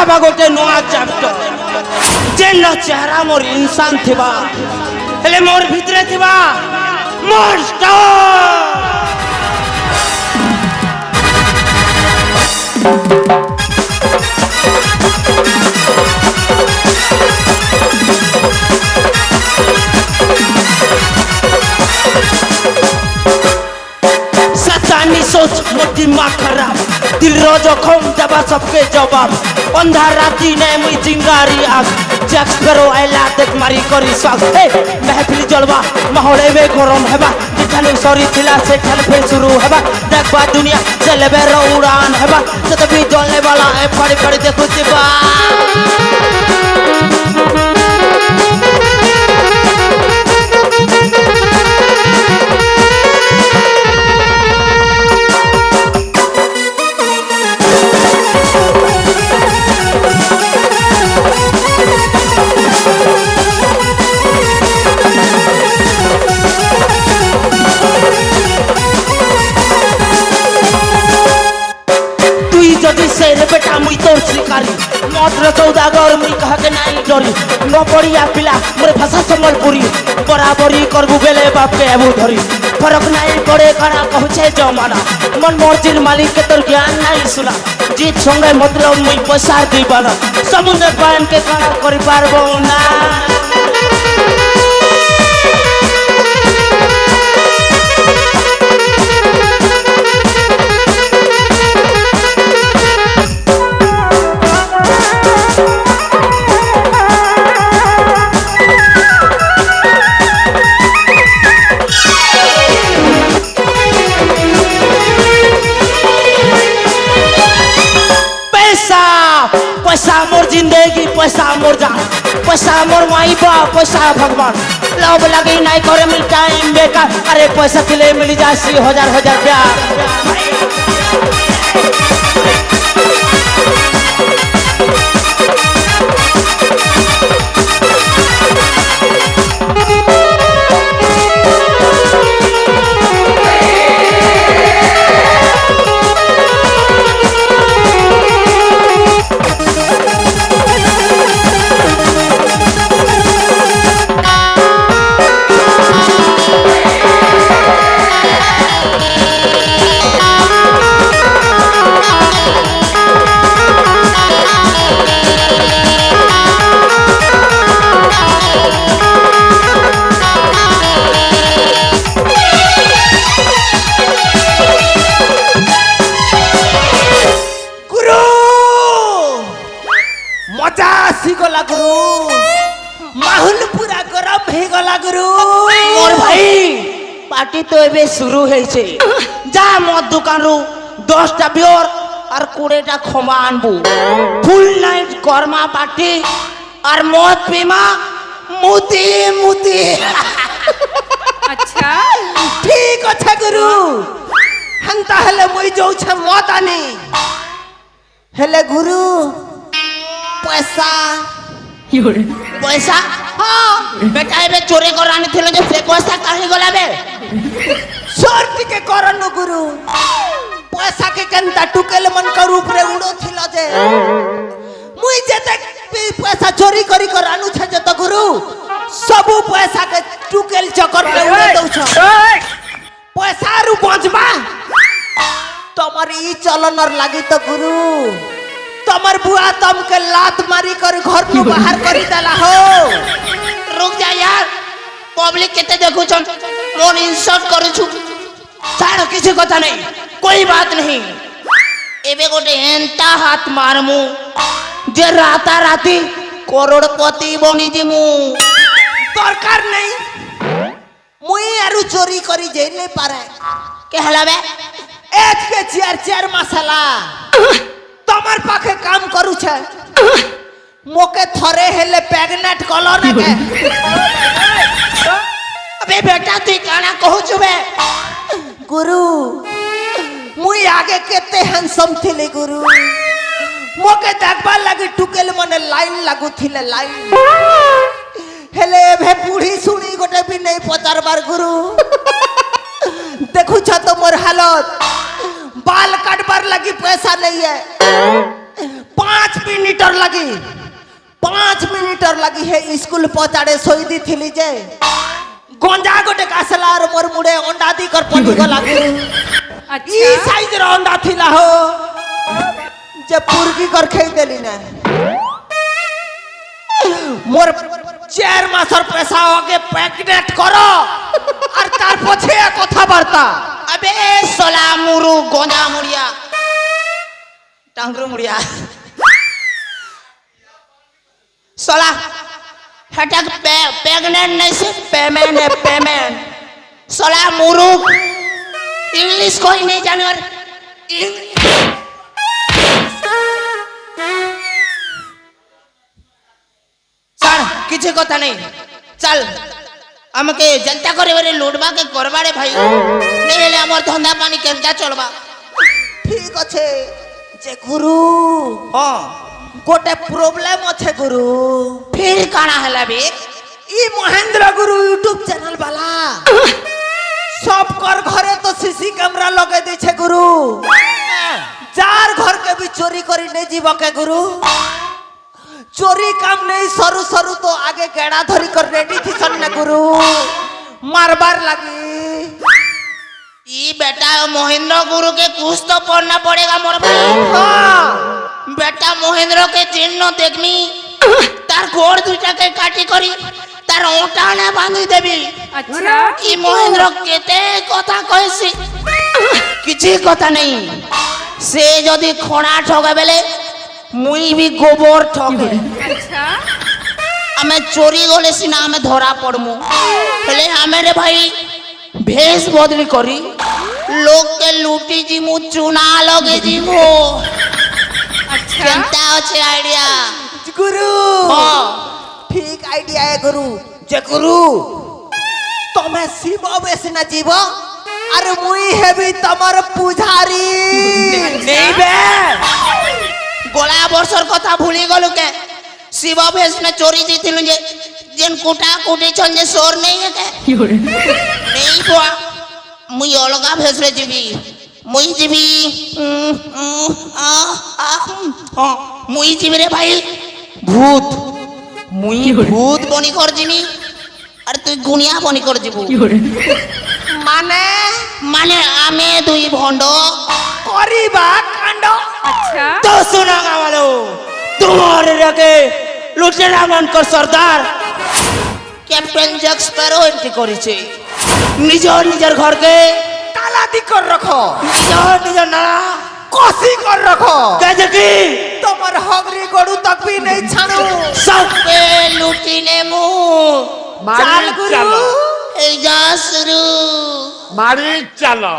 बा गोटे नुआ चैप्टर जेन चेहरा मोर इंसान थिबा हेले मोर भितरे थिबा मास्टर सतानी सोच मोर दिमाग खराब दिल रो जखम देबा सबके जवाब अंधार राती ने मुई चिंगारी आग जक्स करो आइला देख मारी करी स्वाग हे महफिल जलवा माहौले में गरम हेबा जिठाने सॉरी थिला से ठल फिर शुरू हेबा देखबा दुनिया चलबे रो उड़ान हेबा जत भी जलने वाला है पड़ी पड़ी देखो दिबा बेटा मुई तोर शिकारी मटर सौदागर मुई कह के नहीं डरी न पड़िया पिला मोर भाषा संबलपुरी बराबरी करबू बेले बाप के एबू धरी फरक नहीं पड़े करा कहछे जमाना मन मर्जिर मालिक के तोर ज्ञान नहीं सुना जीत संगे मतलब मुई पैसा दीबाना समुद्र पान के करा करि पारबो ना पैसा मोर जिंदगी पैसा मोर जान पैसा मोर माई बाप पैसा भगवान लव लगी नहीं करे मिल टाइम बेकार अरे पैसा दिले मिल जाए 1000 प्यार पार्टी तो एबे शुरू है छे जा मद दुकान रू 10टा बियर और 20टा खमा आनबू फुल नाइट कर्मा पार्टी और मद पीमा मुती मुती अच्छा ठीक আছে गुरु हंता हेले मुई जो छे मद आनी हेले गुरु पैसा पैसा हाँ बेटा एबे चोरी करानी थिलो जे से पैसा काहे गला बे शर्ट के करन गुरु पैसा के केनता टुकेल मन कर ऊपरे उड़ो थिलो जे मुई जेते पैसा चोरी करी करानु छे जे त गुरु सब पैसा के टुकेल चक्कर पे उड़े दउ छ पैसा रु बचबा तमर ई चलनर लागी त गुरु तमर बुआ तम के लात मारी कर घर नु बाहर करी देला हो रुक जा यार पब्लिक केते देखु छन मोन इंसल्ट करू छु छाड़ किसी कथा नहीं कोई बात नहीं एबे गोटे एंता हाथ मारमु जे राता राती करोड़पति बनी दिमु दरकार नहीं मुई आरु चोरी करी जे नहीं पारे के हला बे एज के चार मसाला तमर पाखे काम करू छे मोके थरे हेले प्रेग्नेंट कलो ने के अबे बेटा तू काना कहू छबे गुरु मुई आगे केते हैंडसम थिले गुरु मोके देखबा लगी टुकेल मने लाइन लागू थिले लाइन हेले भे बूढ़ी सुनी गोटे भी नहीं पचारबार गुरु देखु छ तो मोर हालत बाल काटबार लगी पैसा नहीं है पाँच मिनिटर लगी है स्कूल पहुंचाड़े सोई दी थी जे गंजा गोटे कासला और मोर मुड़े अंडा दी कर पड़ी गला ई साइज रो अंडा थिला हो जे पुरगी कर खाई देली ना मोर 4 मासर पैसा होके पैकेट करो और तार पछे कथा बार्ता अबे सोला मुरु गंजा मुड़िया टांगरू मुड़िया सोला हटक प्रेग्नेंट नहीं से पेमेंट है पेमेंट सोला मुरु इंग्लिश कोई नहीं जाने और सर किसी कथा नहीं चल हमके जनता करे बरे लूटबा के करबारे भाई नहीं हेले हमर धंधा पानी केनता चलबा ठीक अच्छे जे गुरु हां गोटे प्रॉब्लम अच्छे गुरु फिर काना हला बे ई महेंद्र गुरु यूट्यूब चैनल वाला सब कर घरे तो सीसी कैमरा लगे दै छे गुरु जार घर के भी चोरी करी नहीं जीव के गुरु चोरी काम नहीं सरू सरू तो आगे गेड़ा धरी कर रेडी थी सन गुरु मारबार लगी ई बेटा महेंद्र गुरु के कुछ तो पढ़ना पड़ेगा मोर भाई हाँ बेटा महेंद्र के चिन्ह देखमी तार गोड़ दुटा के काटी करी तार ओटा ने बांधी देबी अच्छा ई महेंद्र केते कथा कहसी किछि कथा नहीं से जदी खणा ठगा बेले मुई भी गोबर ठगे अच्छा हमें चोरी गले सिना हमें धरा पड़मु पहले हमें रे भाई भेष बदली करी लोग के लूटी जीमु चुना लगे जीमु अच्छा केनता अच्छे आइडिया गुरु हां ठीक आइडिया है गुरु जे गुरु तुम्हें शिव बेसना जीव अरे मुई हेबी तमर पुजारी नहीं बे गोला वर्षर कथा भूली गलु के शिव भेष ने चोरी दीथिलु जे जेन कुटा कुटी छन जे सोर नहीं है के नहीं बुआ मुई अलगा भेष रे जीवी मुई जीवी मुई जीवी रे भाई भूत मुई भूत बनी कर जीवी अरे तू गुनिया बनी कर जीवु माने माने आमे दुई भंडो करीबा कांड अच्छा तो सुना गावालो तुम्हारे रके लुटेरा बनकर सरदार कैप्टन जैक स्पैरो एंट्री करिছে निजर घर के ताला दी कर रखो निजर ना कोसी कर रखो कैसे की तुम्हार हगरी गड़ू तक भी नहीं छाड़ू सब पे लुटीने मुंह चाल गुरु ए जा शुरू मारी चलो